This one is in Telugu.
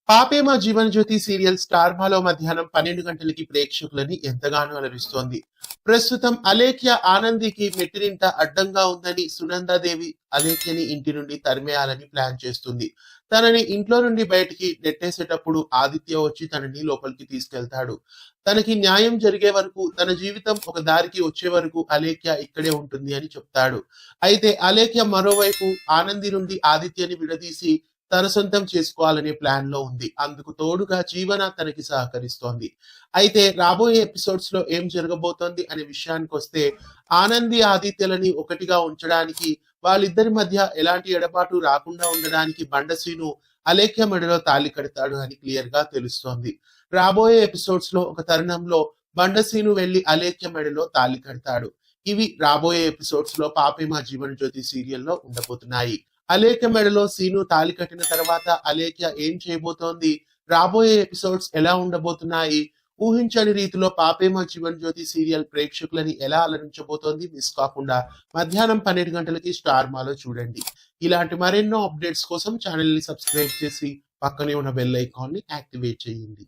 పాపే మా జీవనజ్యోతి సీరియల్ స్టార్ మాలో మధ్యాహ్నం 12 గంటలకి ప్రేక్షకులని ఎంతగానో అలరిస్తోంది. ప్రస్తుతం అలేఖ్య ఆనందికి మెట్టినింట అడ్డంగా ఉందని సునందాదేవి అలేఖ్యని ఇంటి నుండి తరిమేయాలని ప్లాన్ చేస్తుంది. తనని ఇంట్లో నుండి బయటికి నెట్టేసేటప్పుడు ఆదిత్య వచ్చి తనని లోపలికి తీసుకెళ్తాడు. తనకి న్యాయం జరిగే వరకు, తన జీవితం ఒక దారికి వచ్చే వరకు అలేఖ్య ఇక్కడే ఉంటుంది అని చెప్తాడు. అయితే అలేఖ్య మరోవైపు ఆనంది నుండి ఆదిత్యని విడదీసి తన సొంతం చేసుకోవాలనే ప్లాన్ లో ఉంది. అందుకు తోడుగా జీవన తనకి సహకరిస్తోంది. అయితే రాబోయే ఎపిసోడ్స్ లో ఏం జరగబోతోంది అనే విషయానికి వస్తే, ఆనంది ఆదిత్యలని ఒకటిగా ఉంచడానికి, వాళ్ళిద్దరి మధ్య ఎలాంటి ఎడబాటు రాకుండా ఉండడానికి బండశ్రీను అలేఖ్య మెడలో తాళి కడతాడు అని క్లియర్ గా తెలుస్తోంది. రాబోయే ఎపిసోడ్స్ లో ఒక తరుణంలో బండశ్రీను వెళ్లి అలేఖ్య మెడలో తాళి కడతాడు. ఇవి రాబోయే ఎపిసోడ్స్ లో పాపే మా జీవన జ్యోతి సీరియల్లో ఉండబోతున్నాయి. అలేఖ్య మెడలో సీను తాళి కట్టిన తర్వాత అలేఖ్య ఏం చేయబోతోంది, రాబోయే ఎపిసోడ్స్ ఎలా ఉండబోతున్నాయి, ఊహించని రీతిలో పాపే మా జీవన్ జ్యోతి సీరియల్ ప్రేక్షకులని ఎలా అలరించబోతోంది మిస్ కాకుండా మధ్యాహ్నం 12 గంటలకి స్టార్ మాలో చూడండి. ఇలాంటి మరెన్నో అప్డేట్స్ కోసం ఛానల్ ని సబ్స్క్రైబ్ చేసి పక్కనే ఉన్న బెల్ ఐకాన్ ని యాక్టివేట్ చేయండి.